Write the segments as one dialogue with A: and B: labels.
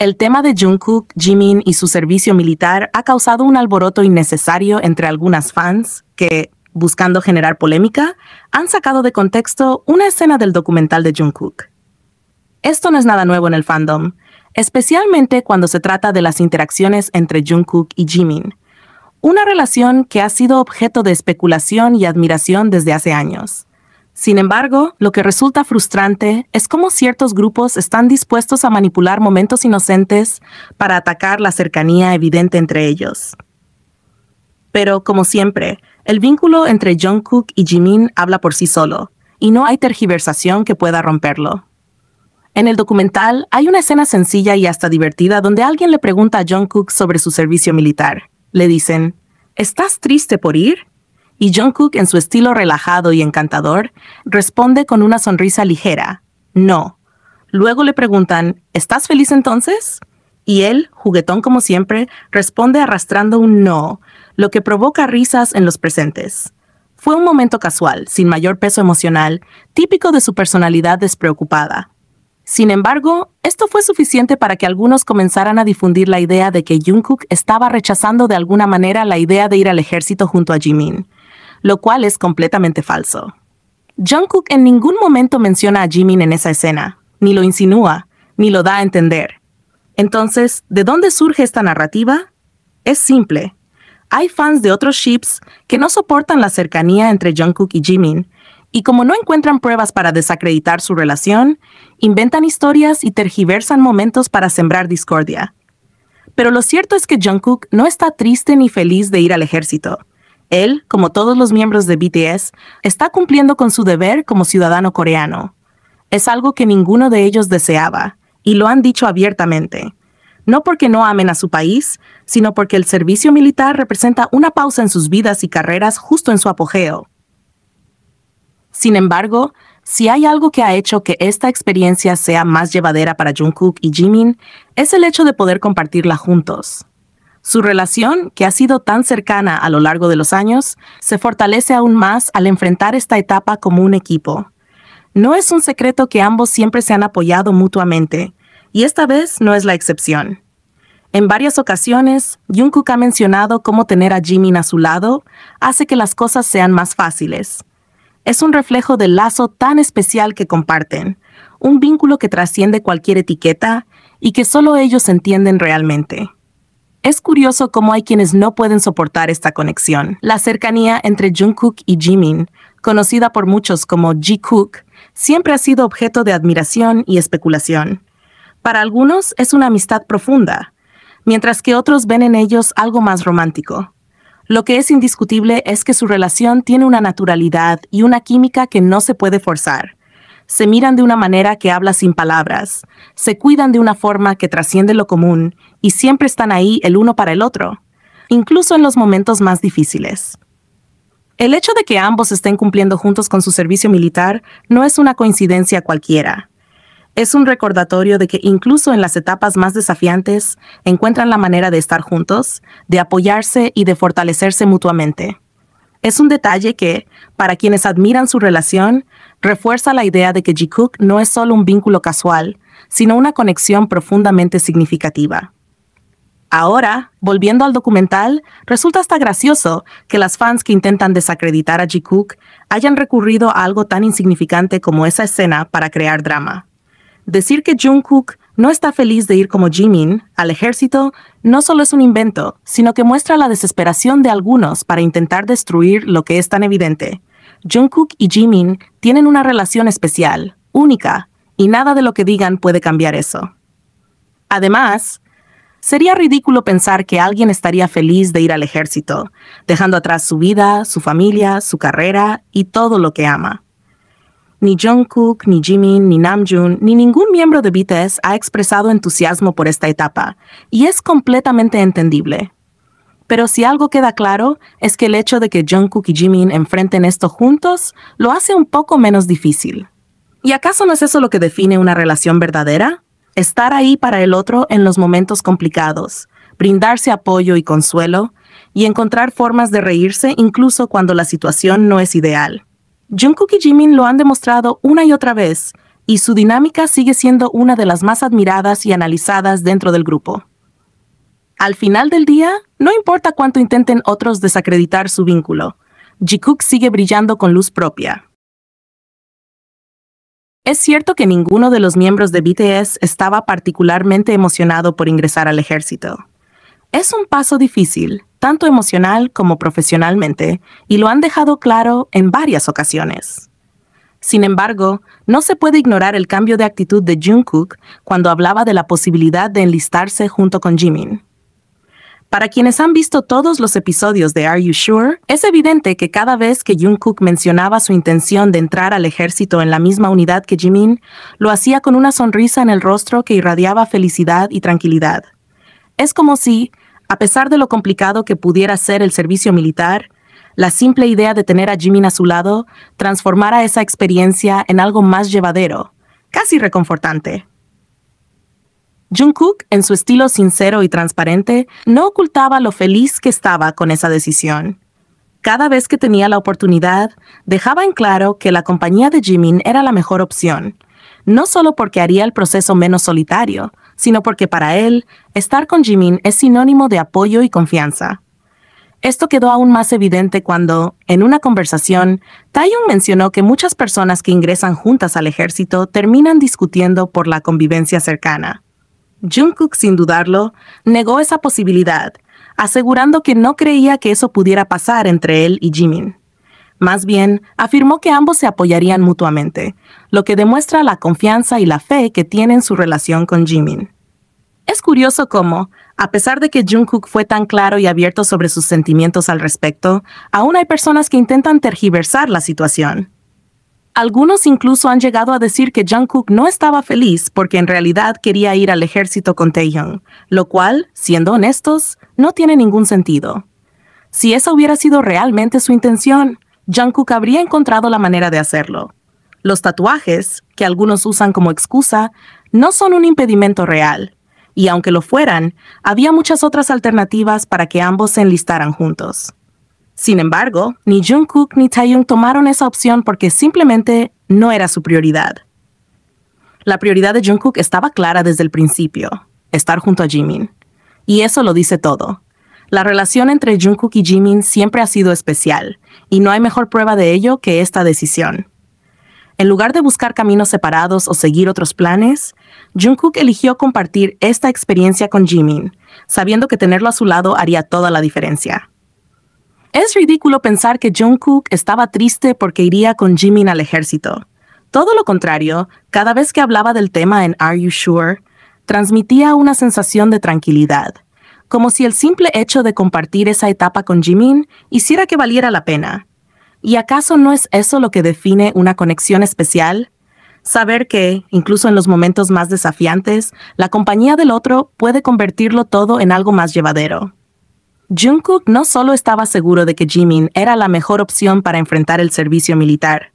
A: El tema de Jungkook, Jimin y su servicio militar ha causado un alboroto innecesario entre algunas fans que, buscando generar polémica, han sacado de contexto una escena del documental de Jungkook. Esto no es nada nuevo en el fandom, especialmente cuando se trata de las interacciones entre Jungkook y Jimin, una relación que ha sido objeto de especulación y admiración desde hace años. Sin embargo, lo que resulta frustrante es cómo ciertos grupos están dispuestos a manipular momentos inocentes para atacar la cercanía evidente entre ellos. Pero, como siempre, el vínculo entre Jungkook y Jimin habla por sí solo, y no hay tergiversación que pueda romperlo. En el documental hay una escena sencilla y hasta divertida donde alguien le pregunta a Jungkook sobre su servicio militar. Le dicen, ¿estás triste por ir? Y Jungkook, en su estilo relajado y encantador, responde con una sonrisa ligera, no. Luego le preguntan, ¿estás feliz entonces? Y él, juguetón como siempre, responde arrastrando un no, lo que provoca risas en los presentes. Fue un momento casual, sin mayor peso emocional, típico de su personalidad despreocupada. Sin embargo, esto fue suficiente para que algunos comenzaran a difundir la idea de que Jungkook estaba rechazando de alguna manera la idea de ir al ejército junto a Jimin, lo cual es completamente falso. Jungkook en ningún momento menciona a Jimin en esa escena, ni lo insinúa, ni lo da a entender. Entonces, ¿de dónde surge esta narrativa? Es simple. Hay fans de otros ships que no soportan la cercanía entre Jungkook y Jimin, y como no encuentran pruebas para desacreditar su relación, inventan historias y tergiversan momentos para sembrar discordia. Pero lo cierto es que Jungkook no está triste ni feliz de ir al ejército. Él, como todos los miembros de BTS, está cumpliendo con su deber como ciudadano coreano. Es algo que ninguno de ellos deseaba, y lo han dicho abiertamente. No porque no amen a su país, sino porque el servicio militar representa una pausa en sus vidas y carreras justo en su apogeo. Sin embargo, si hay algo que ha hecho que esta experiencia sea más llevadera para Jungkook y Jimin, es el hecho de poder compartirla juntos. Su relación, que ha sido tan cercana a lo largo de los años, se fortalece aún más al enfrentar esta etapa como un equipo. No es un secreto que ambos siempre se han apoyado mutuamente, y esta vez no es la excepción. En varias ocasiones, Jungkook ha mencionado cómo tener a Jimin a su lado hace que las cosas sean más fáciles. Es un reflejo del lazo tan especial que comparten, un vínculo que trasciende cualquier etiqueta y que solo ellos entienden realmente. Es curioso cómo hay quienes no pueden soportar esta conexión. La cercanía entre Jungkook y Jimin, conocida por muchos como G-Kook, siempre ha sido objeto de admiración y especulación. Para algunos es una amistad profunda, mientras que otros ven en ellos algo más romántico. Lo que es indiscutible es que su relación tiene una naturalidad y una química que no se puede forzar. Se miran de una manera que habla sin palabras, se cuidan de una forma que trasciende lo común y siempre están ahí el uno para el otro, incluso en los momentos más difíciles. El hecho de que ambos estén cumpliendo juntos con su servicio militar no es una coincidencia cualquiera. Es un recordatorio de que incluso en las etapas más desafiantes encuentran la manera de estar juntos, de apoyarse y de fortalecerse mutuamente. Es un detalle que, para quienes admiran su relación, refuerza la idea de que Jungkook no es solo un vínculo casual, sino una conexión profundamente significativa. Ahora, volviendo al documental, resulta hasta gracioso que las fans que intentan desacreditar a Jungkook hayan recurrido a algo tan insignificante como esa escena para crear drama. Decir que Jungkook no está feliz de ir como Jimin al ejército no solo es un invento, sino que muestra la desesperación de algunos para intentar destruir lo que es tan evidente. Jungkook y Jimin tienen una relación especial, única, y nada de lo que digan puede cambiar eso. Además, sería ridículo pensar que alguien estaría feliz de ir al ejército, dejando atrás su vida, su familia, su carrera y todo lo que ama. Ni Jungkook, ni Jimin, ni Namjoon, ni ningún miembro de BTS ha expresado entusiasmo por esta etapa, y es completamente entendible. Pero si algo queda claro, es que el hecho de que Jungkook y Jimin enfrenten esto juntos lo hace un poco menos difícil. ¿Y acaso no es eso lo que define una relación verdadera? Estar ahí para el otro en los momentos complicados, brindarse apoyo y consuelo, y encontrar formas de reírse incluso cuando la situación no es ideal. Jungkook y Jimin lo han demostrado una y otra vez, y su dinámica sigue siendo una de las más admiradas y analizadas dentro del grupo. Al final del día, no importa cuánto intenten otros desacreditar su vínculo, Jikook sigue brillando con luz propia. Es cierto que ninguno de los miembros de BTS estaba particularmente emocionado por ingresar al ejército. Es un paso difícil, tanto emocional como profesionalmente, y lo han dejado claro en varias ocasiones. Sin embargo, no se puede ignorar el cambio de actitud de Jungkook cuando hablaba de la posibilidad de enlistarse junto con Jimin. Para quienes han visto todos los episodios de Are You Sure, es evidente que cada vez que Jungkook mencionaba su intención de entrar al ejército en la misma unidad que Jimin, lo hacía con una sonrisa en el rostro que irradiaba felicidad y tranquilidad. Es como si, a pesar de lo complicado que pudiera ser el servicio militar, la simple idea de tener a Jimin a su lado transformara esa experiencia en algo más llevadero, casi reconfortante. Jungkook, en su estilo sincero y transparente, no ocultaba lo feliz que estaba con esa decisión. Cada vez que tenía la oportunidad, dejaba en claro que la compañía de Jimin era la mejor opción, no solo porque haría el proceso menos solitario, sino porque para él, estar con Jimin es sinónimo de apoyo y confianza. Esto quedó aún más evidente cuando, en una conversación, Taeyong mencionó que muchas personas que ingresan juntas al ejército terminan discutiendo por la convivencia cercana. Jungkook, sin dudarlo, negó esa posibilidad, asegurando que no creía que eso pudiera pasar entre él y Jimin. Más bien, afirmó que ambos se apoyarían mutuamente, lo que demuestra la confianza y la fe que tiene en su relación con Jimin. Es curioso cómo, a pesar de que Jungkook fue tan claro y abierto sobre sus sentimientos al respecto, aún hay personas que intentan tergiversar la situación. Algunos incluso han llegado a decir que Jungkook no estaba feliz porque en realidad quería ir al ejército con Taeyong, lo cual, siendo honestos, no tiene ningún sentido. Si esa hubiera sido realmente su intención, Jungkook habría encontrado la manera de hacerlo. Los tatuajes, que algunos usan como excusa, no son un impedimento real, y aunque lo fueran, había muchas otras alternativas para que ambos se enlistaran juntos. Sin embargo, ni Jungkook ni Taeyong tomaron esa opción porque simplemente no era su prioridad. La prioridad de Jungkook estaba clara desde el principio, estar junto a Jimin. Y eso lo dice todo. La relación entre Jungkook y Jimin siempre ha sido especial, y no hay mejor prueba de ello que esta decisión. En lugar de buscar caminos separados o seguir otros planes, Jungkook eligió compartir esta experiencia con Jimin, sabiendo que tenerlo a su lado haría toda la diferencia. Es ridículo pensar que Jungkook estaba triste porque iría con Jimin al ejército. Todo lo contrario, cada vez que hablaba del tema en Are You Sure, transmitía una sensación de tranquilidad, como si el simple hecho de compartir esa etapa con Jimin hiciera que valiera la pena. ¿Y acaso no es eso lo que define una conexión especial? Saber que, incluso en los momentos más desafiantes, la compañía del otro puede convertirlo todo en algo más llevadero. Jungkook no solo estaba seguro de que Jimin era la mejor opción para enfrentar el servicio militar,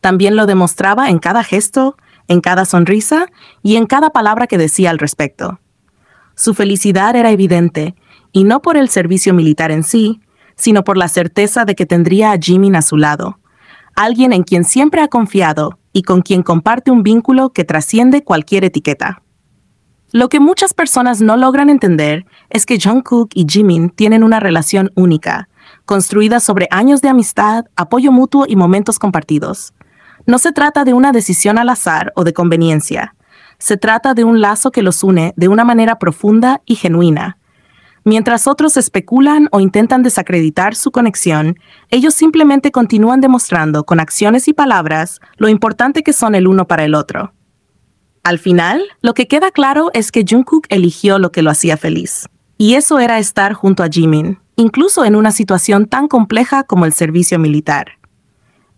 A: también lo demostraba en cada gesto, en cada sonrisa y en cada palabra que decía al respecto. Su felicidad era evidente, y no por el servicio militar en sí, sino por la certeza de que tendría a Jimin a su lado, alguien en quien siempre ha confiado y con quien comparte un vínculo que trasciende cualquier etiqueta. Lo que muchas personas no logran entender es que Jungkook y Jimin tienen una relación única, construida sobre años de amistad, apoyo mutuo y momentos compartidos. No se trata de una decisión al azar o de conveniencia. Se trata de un lazo que los une de una manera profunda y genuina. Mientras otros especulan o intentan desacreditar su conexión, ellos simplemente continúan demostrando con acciones y palabras lo importante que son el uno para el otro. Al final, lo que queda claro es que Jungkook eligió lo que lo hacía feliz. Y eso era estar junto a Jimin, incluso en una situación tan compleja como el servicio militar.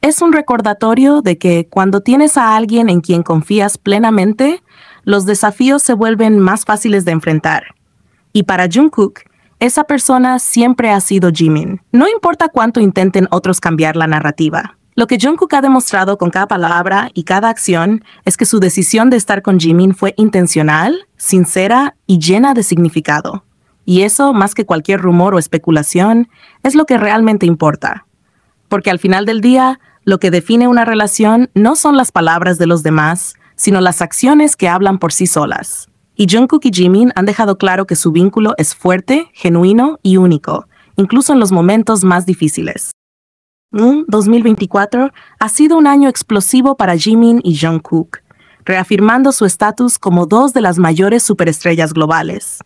A: Es un recordatorio de que cuando tienes a alguien en quien confías plenamente, los desafíos se vuelven más fáciles de enfrentar. Y para Jungkook, esa persona siempre ha sido Jimin. No importa cuánto intenten otros cambiar la narrativa. Lo que Jungkook ha demostrado con cada palabra y cada acción es que su decisión de estar con Jimin fue intencional, sincera y llena de significado. Y eso, más que cualquier rumor o especulación, es lo que realmente importa. Porque al final del día, lo que define una relación no son las palabras de los demás, sino las acciones que hablan por sí solas. Y Jungkook y Jimin han dejado claro que su vínculo es fuerte, genuino y único, incluso en los momentos más difíciles. 2024 ha sido un año explosivo para Jimin y Jungkook, reafirmando su estatus como dos de las mayores superestrellas globales.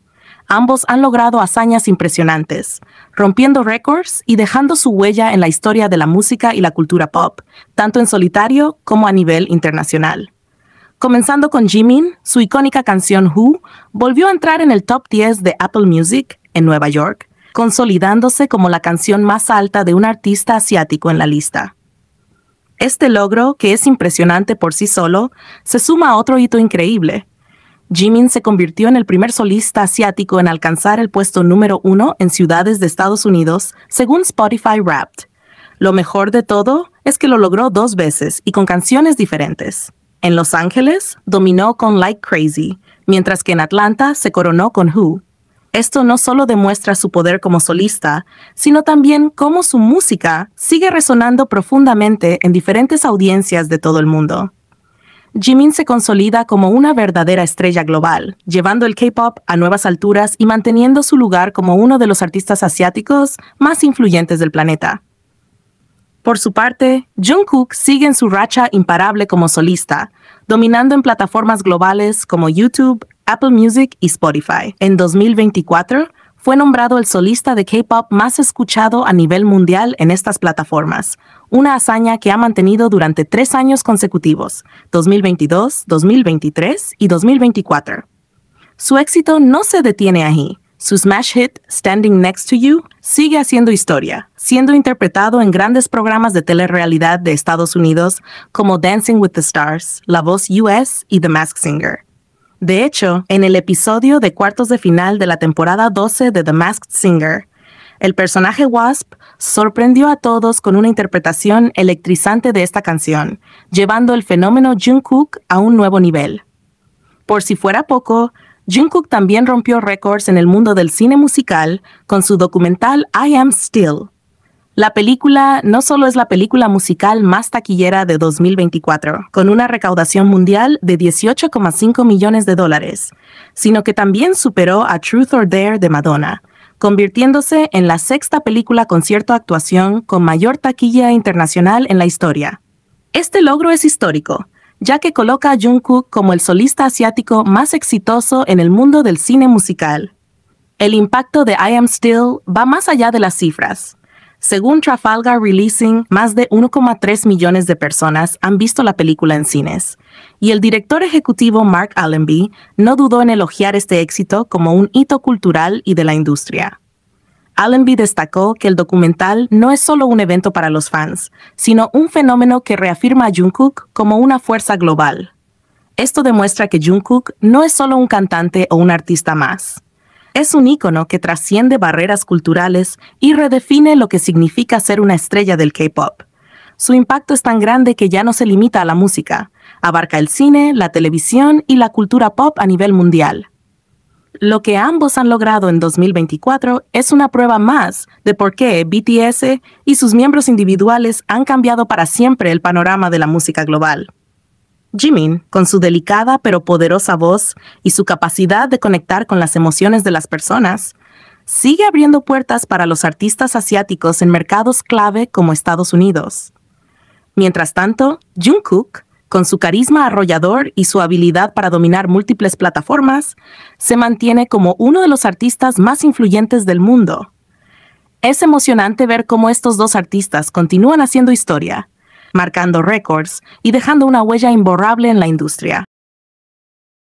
A: Ambos han logrado hazañas impresionantes, rompiendo récords y dejando su huella en la historia de la música y la cultura pop, tanto en solitario como a nivel internacional. Comenzando con Jimin, su icónica canción Who volvió a entrar en el top 10 de Apple Music en Nueva York, consolidándose como la canción más alta de un artista asiático en la lista. Este logro, que es impresionante por sí solo, se suma a otro hito increíble. Jimin se convirtió en el primer solista asiático en alcanzar el puesto número 1 en ciudades de Estados Unidos, según Spotify Wrapped. Lo mejor de todo es que lo logró 2 veces y con canciones diferentes. En Los Ángeles, dominó con Like Crazy, mientras que en Atlanta se coronó con Who. Esto no solo demuestra su poder como solista, sino también cómo su música sigue resonando profundamente en diferentes audiencias de todo el mundo. Jimin se consolida como una verdadera estrella global, llevando el K-pop a nuevas alturas y manteniendo su lugar como uno de los artistas asiáticos más influyentes del planeta. Por su parte, Jungkook sigue en su racha imparable como solista, dominando en plataformas globales como YouTube, Apple Music y Spotify. En 2024, fue nombrado el solista de K-pop más escuchado a nivel mundial en estas plataformas, una hazaña que ha mantenido durante 3 años consecutivos, 2022, 2023 y 2024. Su éxito no se detiene ahí. Su smash hit, Standing Next to You, sigue haciendo historia, siendo interpretado en grandes programas de telerrealidad de Estados Unidos como Dancing with the Stars, La Voz US y The Masked Singer. De hecho, en el episodio de cuartos de final de la temporada 12 de The Masked Singer, el personaje Wasp sorprendió a todos con una interpretación electrizante de esta canción, llevando el fenómeno Jungkook a un nuevo nivel. Por si fuera poco, Jungkook también rompió récords en el mundo del cine musical con su documental I Am Still. La película no solo es la película musical más taquillera de 2024, con una recaudación mundial de $18,5 millones, sino que también superó a Truth or Dare de Madonna, convirtiéndose en la 6ª película concierto-actuación con mayor taquilla internacional en la historia. Este logro es histórico, ya que coloca a Jungkook como el solista asiático más exitoso en el mundo del cine musical. El impacto de I Am Still va más allá de las cifras. Según Trafalgar Releasing, más de 1,3 millones de personas han visto la película en cines, y el director ejecutivo Mark Allenby no dudó en elogiar este éxito como un hito cultural y de la industria. Allenby destacó que el documental no es solo un evento para los fans, sino un fenómeno que reafirma a Jungkook como una fuerza global. Esto demuestra que Jungkook no es solo un cantante o un artista más. Es un ícono que trasciende barreras culturales y redefine lo que significa ser una estrella del K-pop. Su impacto es tan grande que ya no se limita a la música, abarca el cine, la televisión y la cultura pop a nivel mundial. Lo que ambos han logrado en 2024 es una prueba más de por qué BTS y sus miembros individuales han cambiado para siempre el panorama de la música global. Jimin, con su delicada pero poderosa voz y su capacidad de conectar con las emociones de las personas, sigue abriendo puertas para los artistas asiáticos en mercados clave como Estados Unidos. Mientras tanto, Jungkook, con su carisma arrollador y su habilidad para dominar múltiples plataformas, se mantiene como uno de los artistas más influyentes del mundo. Es emocionante ver cómo estos dos artistas continúan haciendo historia, marcando récords y dejando una huella imborrable en la industria.